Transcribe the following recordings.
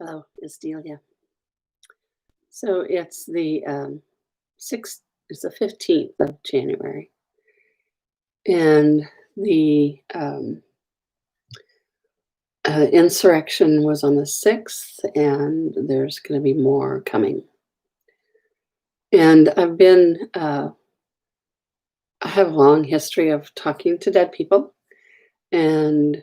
Hello, it's Delia. So it's the 6th, it's the 15th of January, and the insurrection was on the 6th, and there's going to be more coming. And I have a long history of talking to dead people, and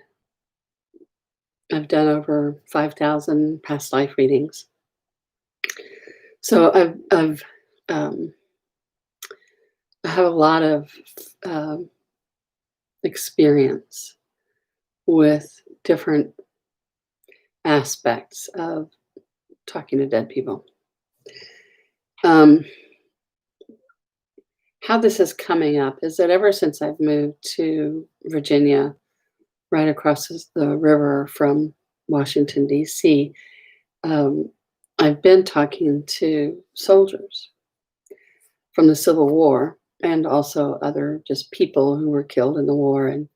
I've done over 5,000 past life readings. So um, I have a lot of um experience with different aspects of talking to dead people. Um, how this is coming up is that ever since I've moved to Virginia, right across the river from Washington, D.C., um, I've been talking to soldiers from the Civil War and also other just people who were killed in the war, and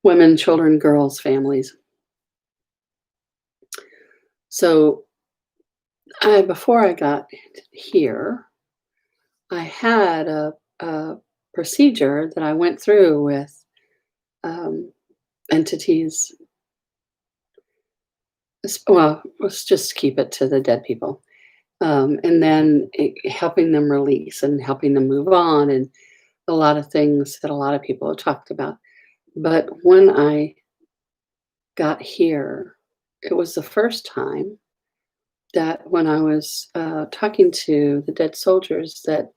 women, children, girls, families. So before I got here, I had a procedure that I went through with um, entities. Well, let's just keep it to the dead people. And then helping them release and helping them move on, and a lot of things that a lot of people have talked about. But when I got here, it was the first time that when I was talking to the dead soldiers, that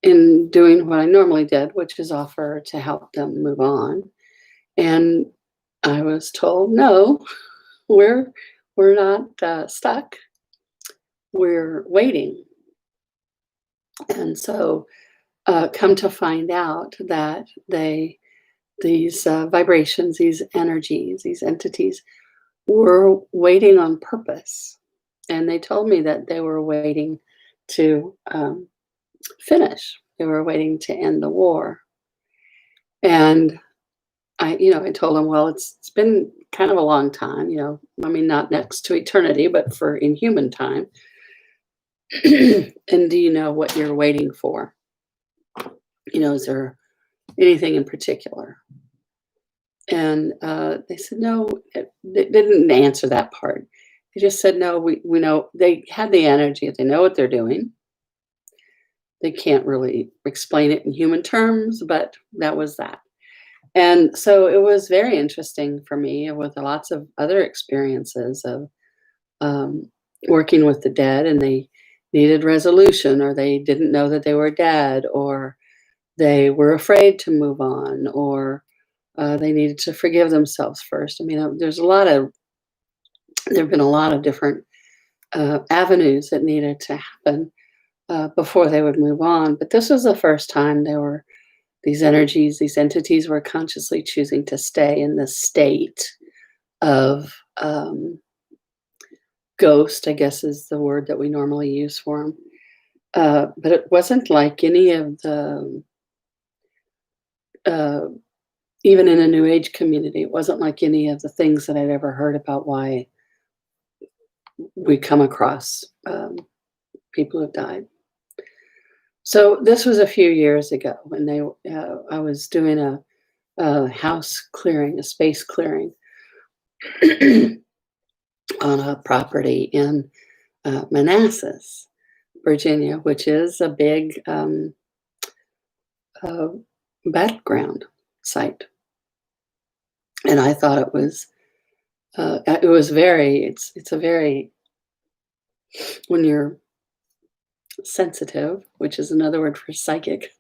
in doing what I normally did, which is offer to help them move on. And I was told, no, we're we're not stuck. We're waiting. And so, come to find out that these vibrations, these energies, these entities, were waiting on purpose. And they told me that they were waiting to finish. They were waiting to end the war. And I told him, well, it's been kind of a long time, I mean, not next to eternity, but for in human time. And do you know what you're waiting for? Is there anything in particular? And they said, no, they didn't answer that part. They just said, no, we know they had the energy. They know what they're doing. They can't really explain it in human terms, but that was that. And so it was very interesting for me with lots of other experiences of um, working with the dead, and they needed resolution, or they didn't know that they were dead, or they were afraid to move on, or they needed to forgive themselves first. I mean, there have been a lot of different avenues that needed to happen before they would move on. But this was the first time these energies, these entities were consciously choosing to stay in this state of ghost, I guess is the word that we normally use for them. But it wasn't like any of uh, even in a New Age community, it wasn't like any of the things that I'd ever heard about why we come across people who've died. So this was a few years ago when I was doing a house clearing, a space clearing on a property in Manassas, Virginia, which is a big uh, battleground site. And I thought it was it's a very, when you're sensitive, which is another word for psychic,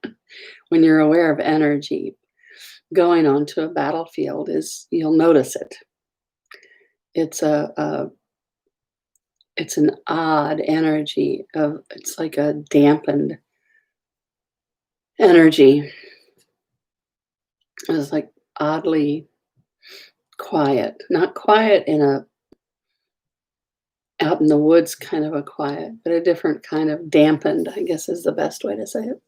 when you're aware of energy, going onto a battlefield you'll notice it. It's it's an odd energy it's like a dampened energy. It's like oddly quiet, not quiet in a out in the woods kind of a quiet, but a different kind of dampened, I guess is the best way to say it.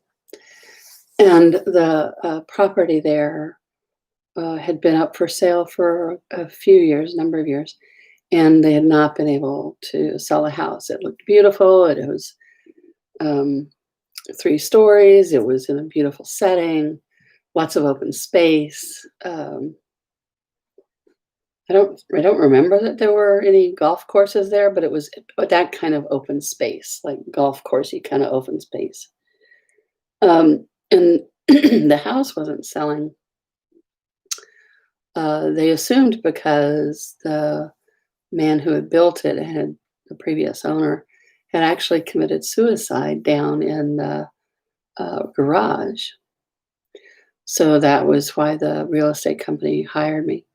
And the property there had been up for sale for a few years, number of years, and they had not been able to sell a house. It looked beautiful. It was um, 3 stories. It was in a beautiful setting, lots of open space. I don't remember that there were any golf courses there, but it was that kind of open space, like golf coursey kind of open space. And the house wasn't selling. They assumed because the man who had built it had the previous owner had actually committed suicide down in the garage. So that was why the real estate company hired me.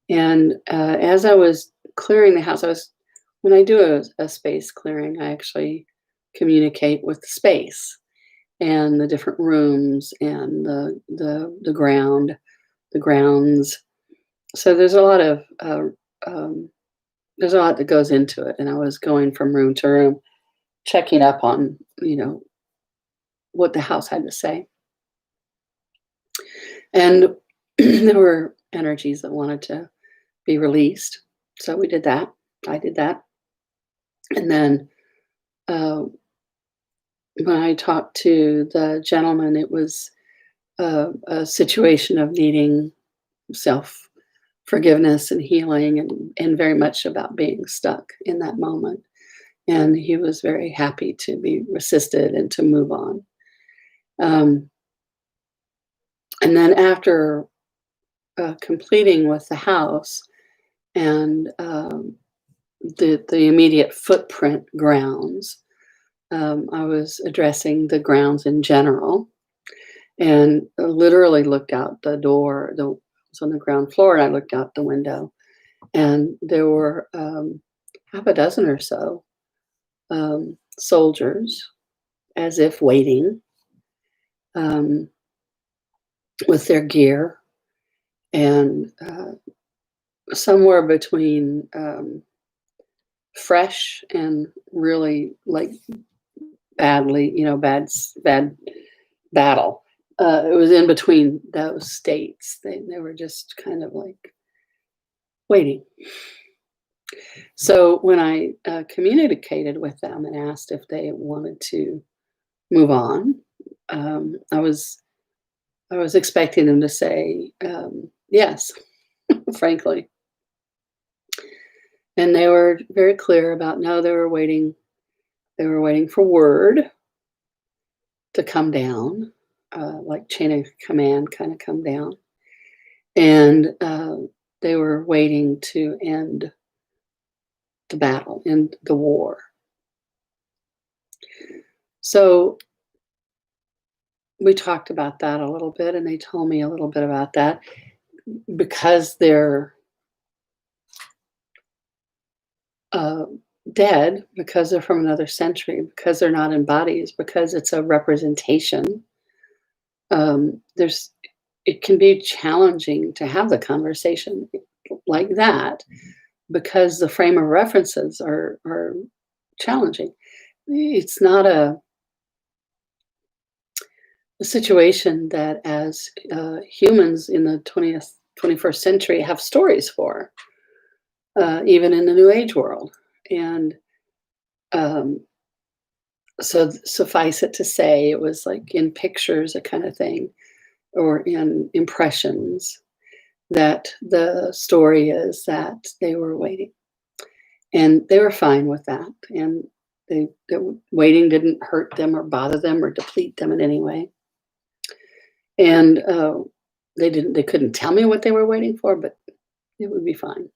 And as I was clearing the house, when I do a space clearing, I actually communicate with the space and the different rooms and the grounds. So there's a lot that goes into it. And I was going from room to room, checking up on what the house had to say. And there were energies that wanted to be released. So we did that. I did that. And then uh, when I talked to the gentleman, it was a situation of needing self forgiveness and healing, and very much about being stuck in that moment. And he was very happy to be assisted and to move on. Um, and then after completing with the house and the immediate footprint grounds, I was addressing the grounds in general, and literally looked out the door. The was on the ground floor, and I looked out the window, and there were half a dozen or so soldiers, as if waiting, um, with their gear, and somewhere between fresh and really like badly, bad battle. It was in between those states. They were just kind of like waiting. So when I communicated with them and asked if they wanted to move on, I was expecting them to say yes, frankly, and they were very clear about no. They were waiting. They were waiting for word to come down, like chain of command, kind of come down, and they were waiting to end the battle, end the war. So we talked about that a little bit, and they told me a little bit about that because they're uh, dead, because they're from another century, because they're not in bodies, because it's a representation. There's it can be challenging to have the conversation like that because the frame of references are challenging. It's not a situation that as humans in the 21st century have stories for, even in the New Age world. And um, so suffice it to say, it was like in pictures, a kind of thing, or in impressions, that the story is that they were waiting, and they were fine with that. And waiting didn't hurt them or bother them or deplete them in any way. And they couldn't tell me what they were waiting for, but it would be fine.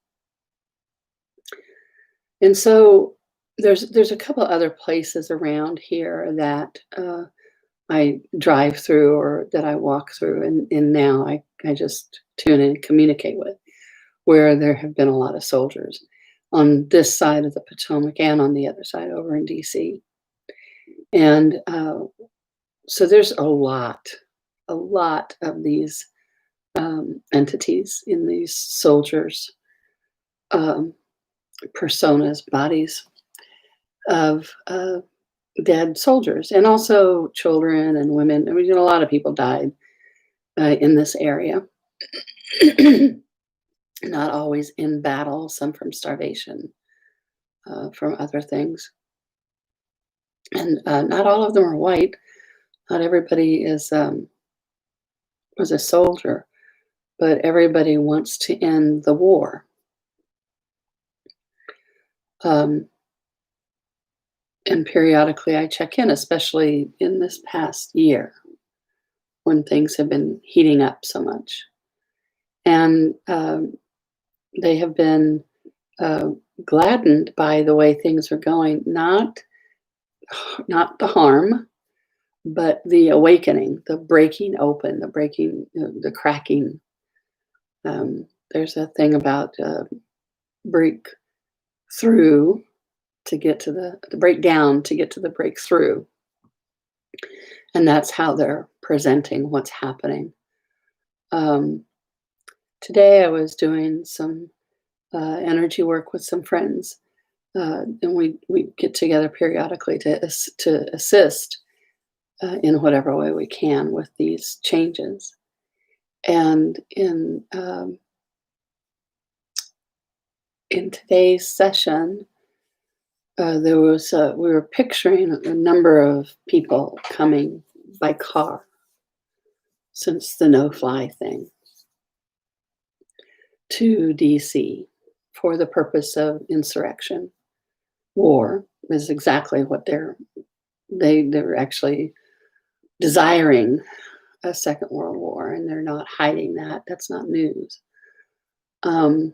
And so there's a couple other places around here that I drive through or that I walk through, and now I just tune in and communicate with, where there have been a lot of soldiers on this side of the Potomac and on the other side over in DC. And so there's a lot of these entities in these soldiers' um, personas, bodies of dead soldiers, and also children and women. I mean, a lot of people died in this area. not always in battle, some from starvation, from other things. And not all of them are white. Not everybody was a soldier, but everybody wants to end the war. Um, and periodically I check in, especially in this past year when things have been heating up so much. And they have been uh, gladdened by the way things are going, not the harm, but the awakening, the breaking open, the breaking, the cracking. There's a thing about break through to get to the breakdown to get to the breakthrough, and that's how they're presenting what's happening. Um, Today, I was doing some energy work with some friends, and we get together periodically to assist in whatever way we can with these changes. And in today's session, there was we were picturing a number of people coming by car since the no-fly thing to DC for the purpose of insurrection. War is exactly what they're actually desiring, a second world war, and they're not hiding that. That's not news. Um,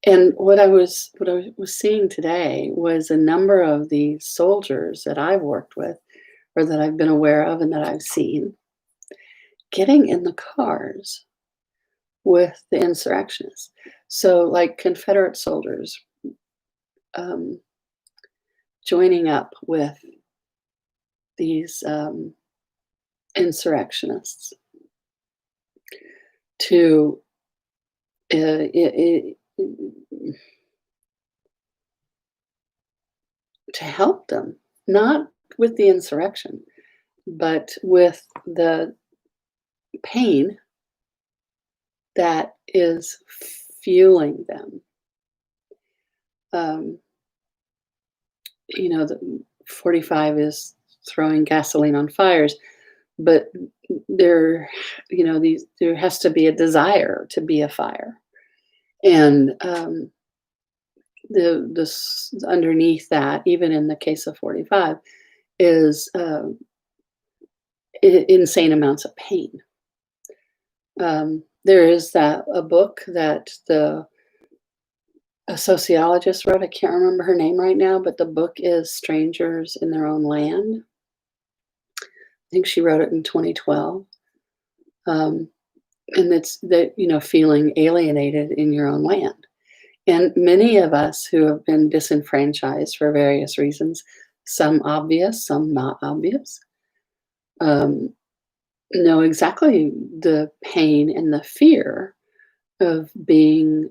and what I was seeing today was a number of the soldiers that I've worked with, or that I've been aware of, and that I've seen getting in the cars with the insurrectionists. So, like Confederate soldiers um, joining up with these insurrectionists to I to help them, not with the insurrection, but with the pain that is fueling them. Um, the 45 is throwing gasoline on fires, but there, there has to be a desire to be a fire, and underneath that, even in the case of 45, is insane amounts of pain. There is that a book that a sociologist wrote. I can't remember her name right now, but the book is Strangers in Their Own Land. I think she wrote it in 2012. Um, and it's that, feeling alienated in your own land. And many of us who have been disenfranchised for various reasons, some obvious, some not obvious, um, know exactly the pain and the fear of being,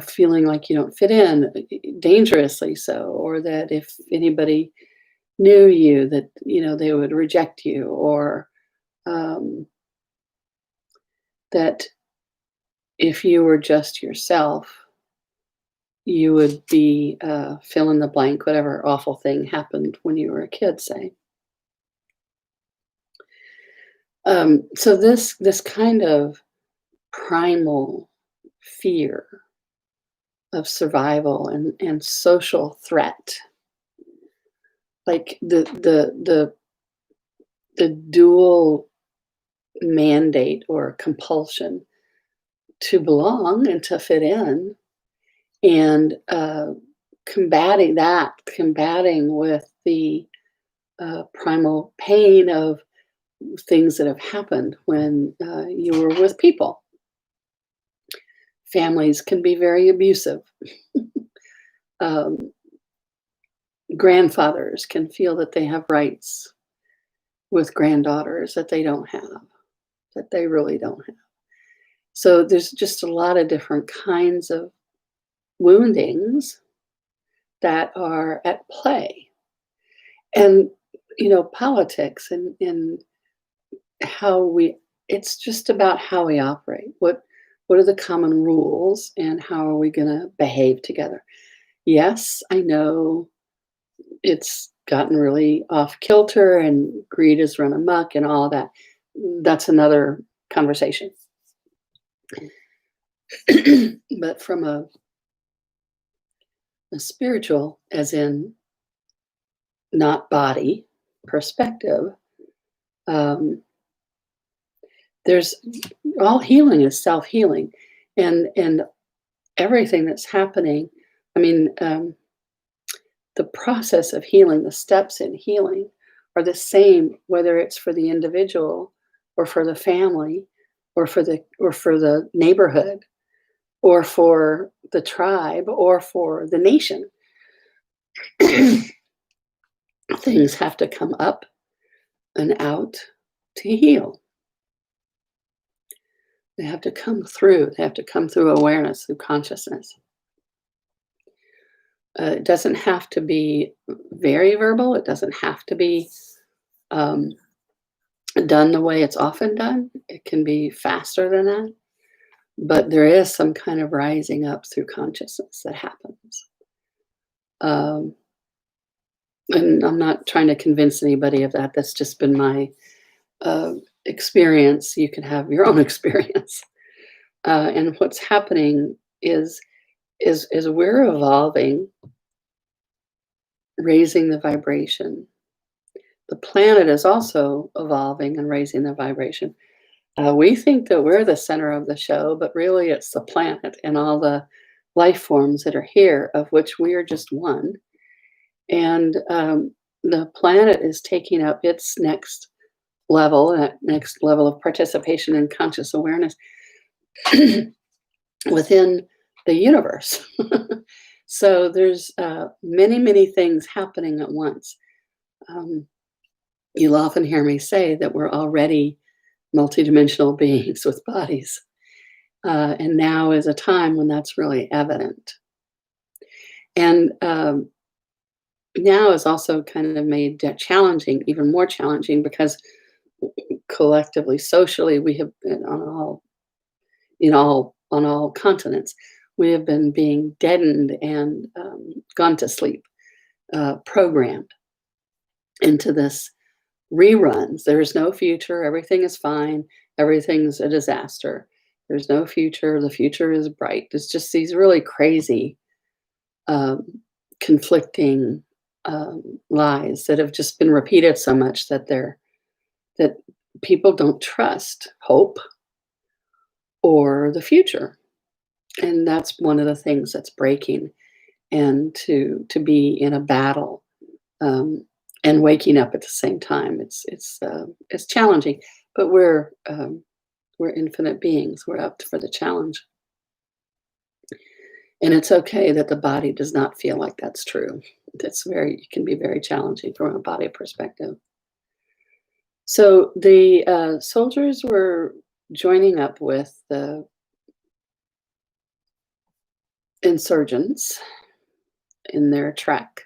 feeling like you don't fit in, dangerously so, or that if anybody knew you, that, they would reject you, or um, that if you were just yourself, you would be fill in the blank, whatever awful thing happened when you were a kid, say. So this kind of primal fear of survival and social threat, like the dual mandate or compulsion to belong and to fit in, and combating with the primal pain of things that have happened when you were with people. Families can be very abusive. um, Grandfathers can feel that they have rights with granddaughters that they don't have, that they really don't have. So there's just a lot of different kinds of woundings that are at play. And, politics and how we it's just about how we operate. What are the common rules and how are we going to behave together? Yes, I know it's gotten really off kilter and greed has run amok and all that. That's another conversation. But from a spiritual, as in not body perspective, um, there's all healing is self healing, and everything that's happening. I mean, the process of healing, the steps in healing, are the same whether it's for the individual, or for the family, or for the neighborhood, or for the tribe, or for the nation. Things have to come up and out to heal. They have to come through. They have to come through awareness, through consciousness. It doesn't have to be very verbal. It doesn't have to be um, done the way it's often done. It can be faster than that. But there is some kind of rising up through consciousness that happens. Um, and I'm not trying to convince anybody of that. That's just been my uh, experience. You can have your own experience. And what's happening is we're evolving, raising the vibration. The planet is also evolving and raising the vibration. We think that we're the center of the show, but really it's the planet and all the life forms that are here, of which we are just one. And the planet is taking up its next level, that next level of participation and conscious awareness within the universe. So there's many, many things happening at once. Um, you'll often hear me say that we're already multidimensional beings with bodies. And now is a time when that's really evident. And now is also kind of made challenging, even more challenging, because collectively, socially, we have been on all continents, we have been being deadened and gone to sleep, programmed into this reruns. There is no future. Everything is fine. Everything's a disaster. There's no future. The future is bright. It's just these really crazy, um, conflicting lies that have just been repeated so much that people don't trust hope or the future. And that's one of the things that's breaking. And to be in a battle, um, and waking up at the same time, it's challenging. But we're infinite beings. We're up for the challenge. And it's okay that the body does not feel like that's true. It can be very challenging from a body perspective. So the soldiers were joining up with the insurgents in their trek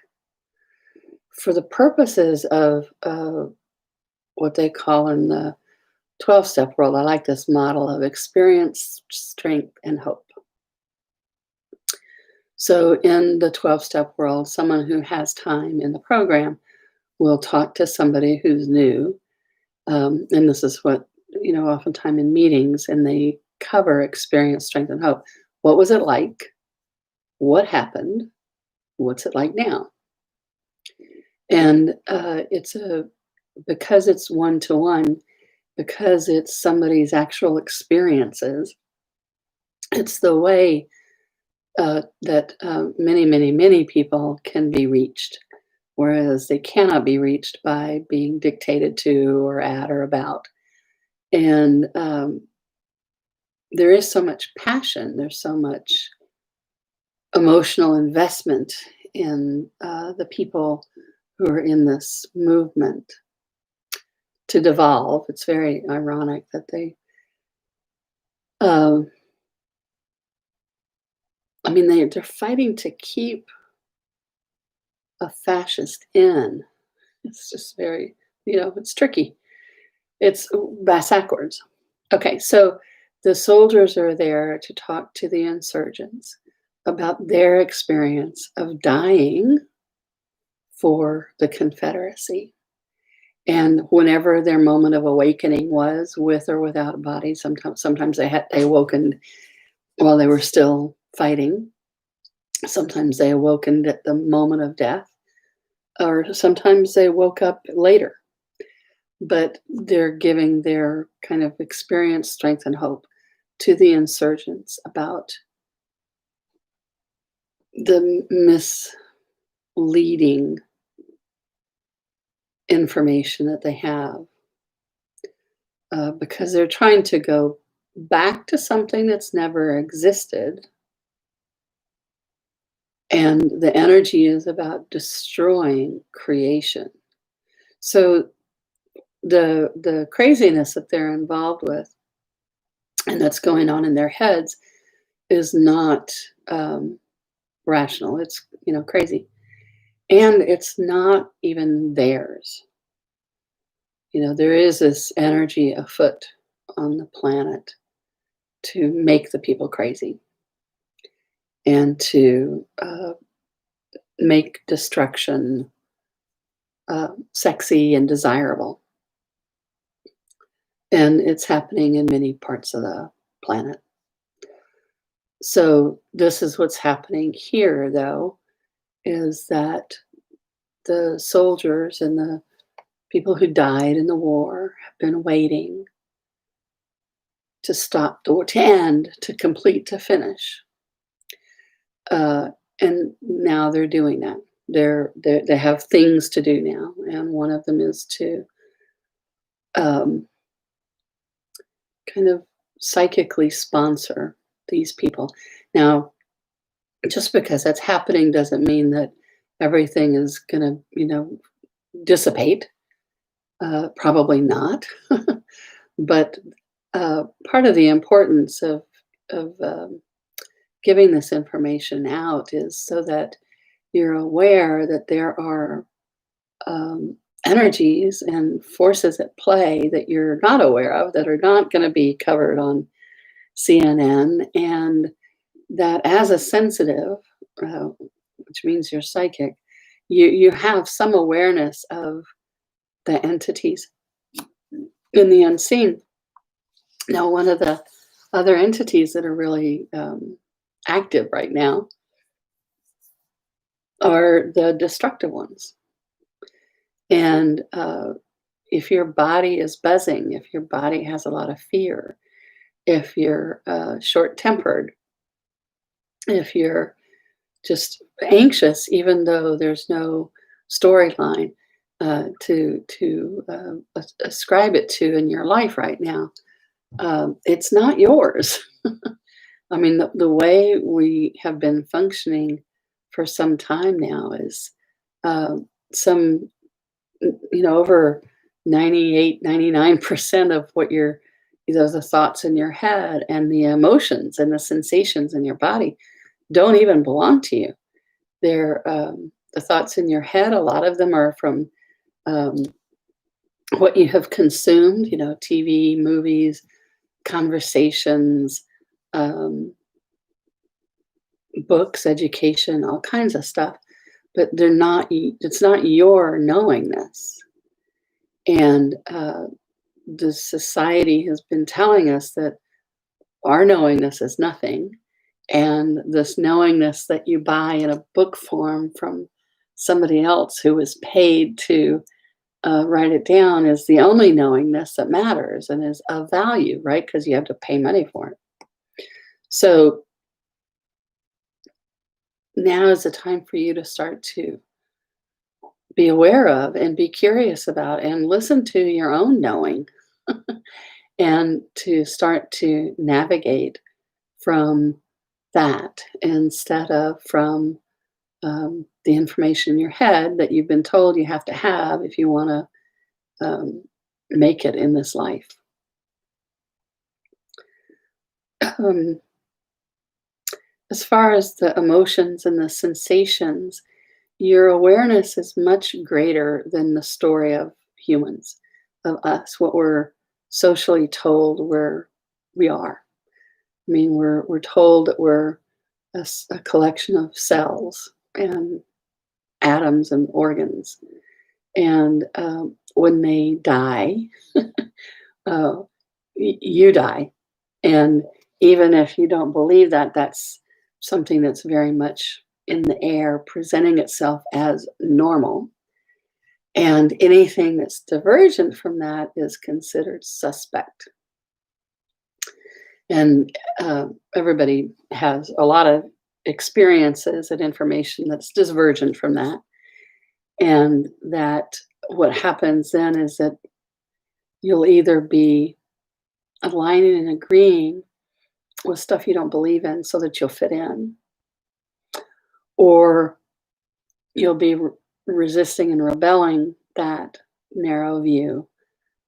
for the purposes of what they call in the 12-step world. I like this model of experience, strength, and hope. So in the 12-step world, someone who has time in the program will talk to somebody who's new. And this is what, oftentimes in meetings, and they cover experience, strength, and hope. What was it like? What happened? What's it like now? And because it's one to one, because it's somebody's actual experiences, it's the way that many, many, many people can be reached, whereas they cannot be reached by being dictated to or at or about. And there is so much passion, there's so much emotional investment in the people who are in this movement to devolve. It's very ironic that um, they're fighting to keep a fascist in. It's just very, it's tricky. It's backwards. Okay, so the soldiers are there to talk to the insurgents about their experience of dying for the Confederacy. And whenever their moment of awakening was, with or without a body, sometimes they awoken while they were still fighting. Sometimes they awoken at the moment of death, or sometimes they woke up later. But they're giving their kind of experience, strength, and hope to the insurgents about the misleading information that they have, because they're trying to go back to something that's never existed. And the energy is about destroying creation. So the craziness that they're involved with and that's going on in their heads is not rational. It's crazy, and it's not even theirs. There is this energy afoot on the planet to make the people crazy and to make destruction sexy and desirable. And it's happening in many parts of the planet. So this is what's happening here, though, is that the soldiers and the people who died in the war have been waiting to stop the war, to end, to complete, to finish. And now they're doing that. They have things to do now, and one of them is to um, kind of psychically sponsor these people. Now, just because that's happening doesn't mean that everything is going to, dissipate. Probably not. But part of the importance of giving this information out is so that you're aware that there are energies and forces at play that you're not aware of, that are not going to be covered on CNN, and that as a sensitive, uh, which means you're psychic, you have some awareness of the entities in the unseen. Now, one of the other entities that are really active right now are the destructive ones. And if your body is buzzing, if your body has a lot of fear, if you're short tempered, if you're just anxious, even though there's no storyline to ascribe it to in your life right now, it's not yours. I mean, the way we have been functioning for some time now is uh, some, over 98, 99% of what you're, the thoughts in your head and the emotions and the sensations in your body don't even belong to you. They're the thoughts in your head. A lot of them are from um, what you have consumed, TV, movies, conversations, um, books, education, all kinds of stuff. But it's not your knowingness. And the society has been telling us that our knowingness is nothing. And this knowingness that you buy in a book form from somebody else who was paid to write it down is the only knowingness that matters and is of value, right? Because you have to pay money for it. So now is the time for you to start to be aware of and be curious about and listen to your own knowing and to start to navigate from that instead of from the information in your head that you've been told you have to have if you want to make it in this life. Um, as far as the emotions and the sensations, your awareness is much greater than the story of humans, of us, what we're socially told we are. I mean, we're told that we're a collection of cells and atoms and organs, and when they die, uh, you die. And even if you don't believe that, that's something that's very much in the air, presenting itself as normal. And anything that's divergent from that is considered suspect. And everybody has a lot of experiences and information that's divergent from that. And that what happens then is that you'll either be aligning and agreeing with stuff you don't believe in so that you'll fit in, or you'll be resisting and rebelling that narrow view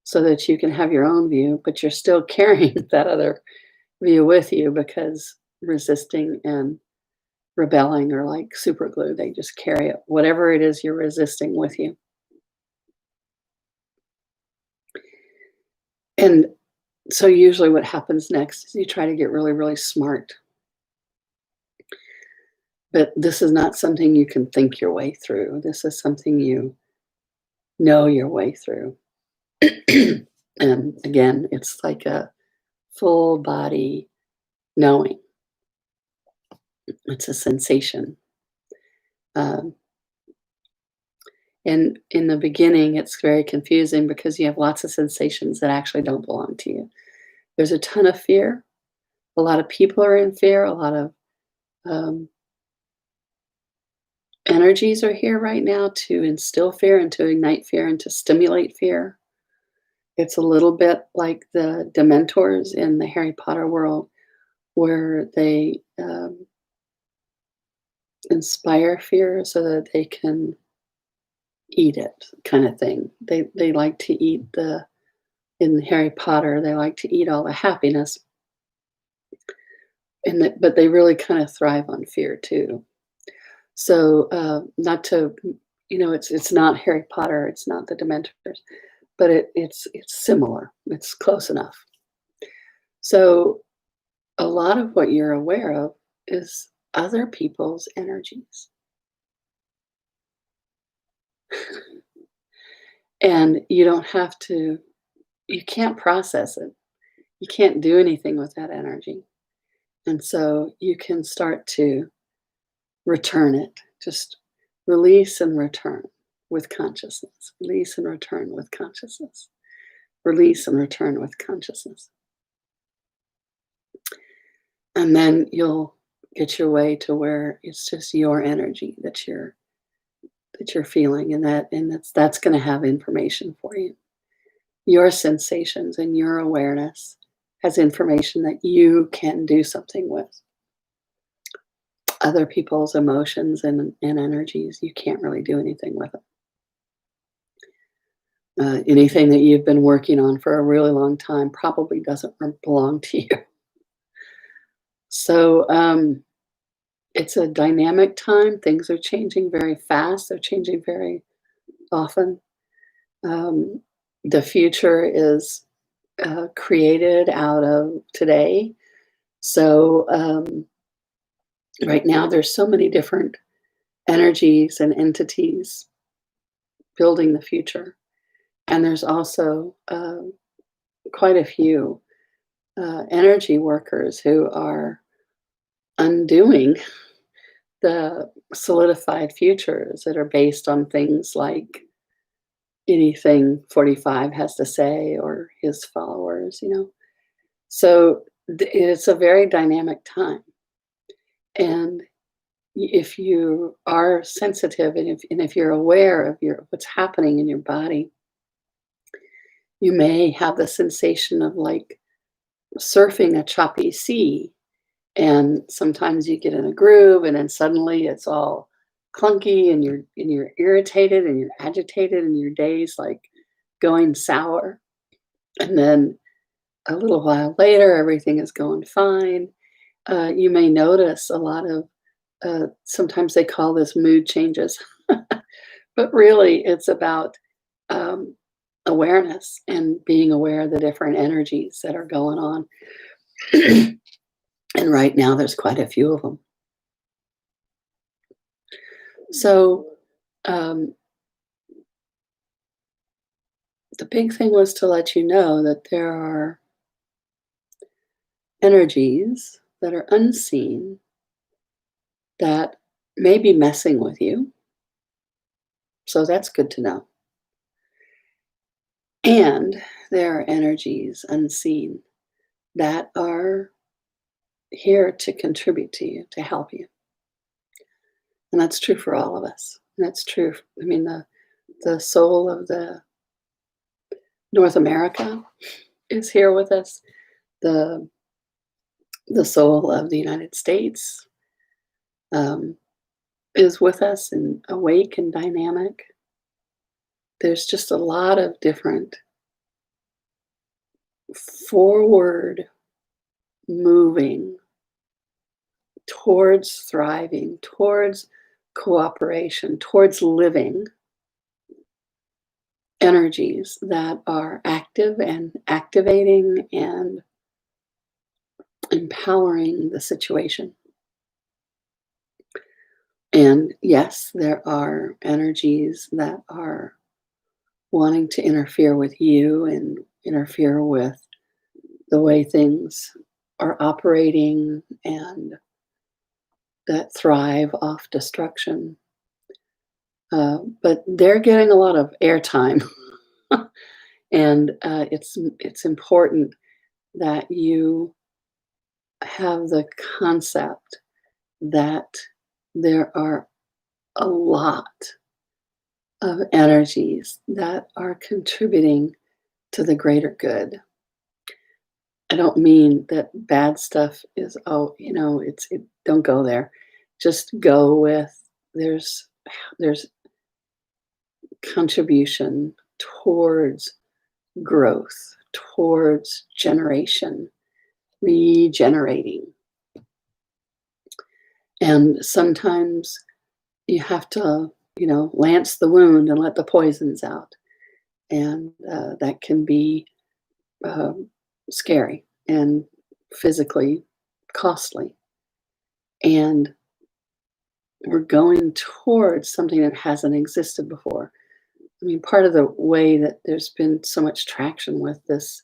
so that you can have your own view, but you're still carrying that other view with you because resisting and rebelling are like super glue. They just carry it, whatever it is you're resisting with you. And so usually what happens next is you try to get really, really smart. But this is not something you can think your way through. This is something you know your way through. And again, it's like a full body knowing. It's a sensation. Um, and in the beginning, it's very confusing because you have lots of sensations that actually don't belong to you. There's a ton of fear. A lot of people are in fear. A lot of um, energies are here right now to instill fear and to ignite fear and to stimulate fear. It's a little bit like the Dementors in the Harry Potter world, where they inspire fear so that they can eat it, kind of thing. They like to eat the in Harry Potter. They like to eat all the happiness, but they really kind of thrive on fear too. So not to, it's not Harry Potter. It's not the Dementors, but it's similar. It's close enough. So a lot of what you're aware of is other people's energies. And you can't process it. You can't do anything with that energy. And so you can start to return it. Just release and return with consciousness. Release and return with consciousness. Release and return with consciousness. And then you'll get your way to where it's just your energy that you're feeling, and that's going to have information for you. Your sensations and your awareness has information that you can do something with. Other people's emotions and energies, you can't really do anything with it. Anything that you've been working on for a really long time probably doesn't belong to you. So it's a dynamic time. Things are changing very fast. They're changing very often. The future is created out of today. So right now, there's so many different energies and entities building the future. And there's also quite a few energy workers who are undoing the solidified futures that are based on things like anything 45 has to say or his followers. So it's a very dynamic time. And if you are sensitive and if you're aware of what's happening in your body, you may have the sensation of like surfing a choppy sea. And sometimes you get in a groove and then suddenly it's all clunky and you're irritated and you're agitated and your day's like going sour. And then a little while later, everything is going fine. You may notice a lot of, sometimes they call this mood changes, but really it's about um, awareness and being aware of the different energies that are going on. And right now, there's quite a few of them. So, um, the big thing was to let you know that there are energies that are unseen that may be messing with you. So, that's good to know. And there are energies unseen that are here to contribute to you, to help you. And that's true for all of us. And that's true. I mean, the soul of the North America is here with us. The the soul of the United States um, is with us and awake and dynamic. There's just a lot of different forward moving towards thriving, towards cooperation, towards living energies that are active and activating and empowering the situation. And yes, there are energies that are wanting to interfere with you and interfere with the way things are operating and that thrive off destruction. But they're getting a lot of airtime, and it's important that you have the concept that there are a lot of energies that are contributing to the greater good. I don't mean that bad stuff is, oh, don't go there. Just go with there's there's contribution towards growth, towards generation, regenerating. And sometimes you have to, lance the wound and let the poisons out. And that can be um, scary and physically costly. And we're going towards something that hasn't existed before. I mean, part of the way that there's been so much traction with this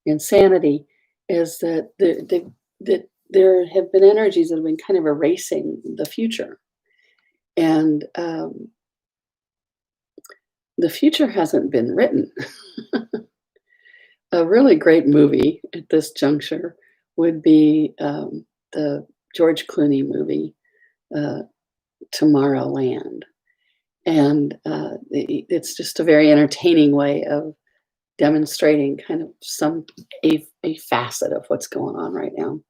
insanity is that that there have been energies that have been kind of erasing the future. And the future hasn't been written. A really great movie at this juncture would be the George Clooney movie, uh, Tomorrowland. And it's just a very entertaining way of demonstrating kind of a facet of what's going on right now.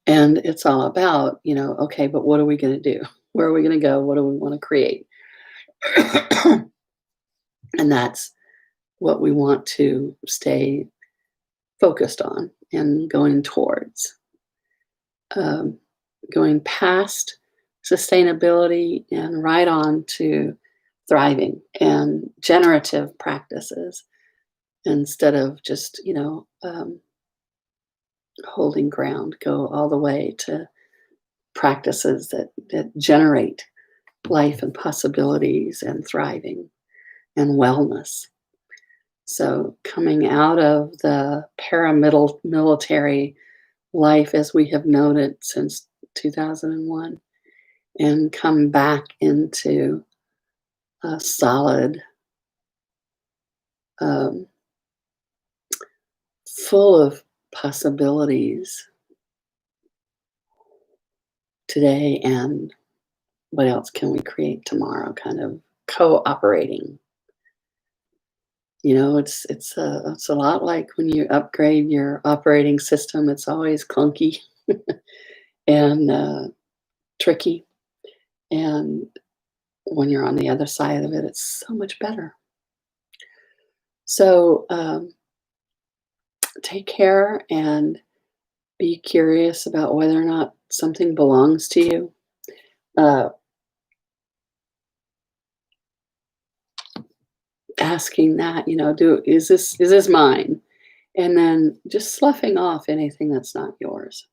And it's all about, okay, but what are we going to do? Where are we going to go? What do we want to create? And that's what we want to stay focused on and going towards. Um, Going past sustainability and right on to thriving and generative practices instead of just, holding ground, go all the way to practices that generate life and possibilities and thriving and wellness. So, coming out of the paramilitary life as we have known it since 2001 and come back into a solid, um, full of possibilities today and what else can we create tomorrow kind of cooperating. It's a lot like when you upgrade your operating system. It's always clunky and tricky, and when you're on the other side of it, it's so much better. So take care and be curious about whether or not something belongs to you. Uh, asking that, do is this mine? And then just sloughing off anything that's not yours.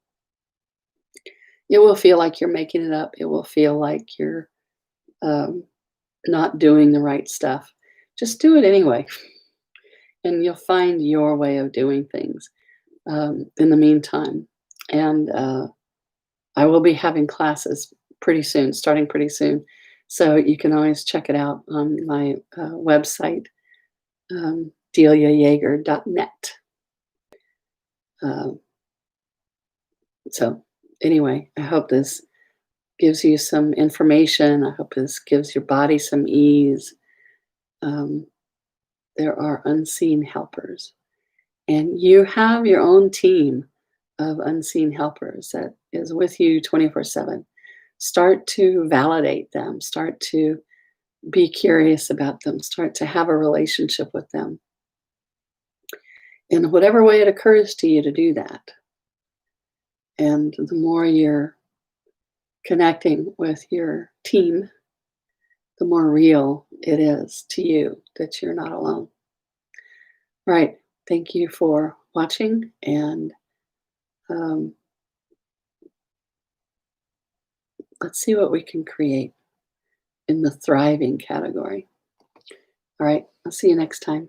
It will feel like you're making it up. It will feel like you're um, not doing the right stuff. Just do it anyway, and you'll find your way of doing things in the meantime. And I will be having classes pretty soon, starting pretty soon. So you can always check it out on my website, deliayeager.net. Uh, so, anyway, I hope this gives you some information. I hope this gives your body some ease. Um, there are unseen helpers, and you have your own team of unseen helpers that is with you 24/7. Start to validate them, start to be curious about them, start to have a relationship with them in whatever way it occurs to you to do that. And the more you're connecting with your team, the more real it is to you that you're not alone. All right. Thank you for watching. And um, let's see what we can create in the thriving category. All right. I'll see you next time.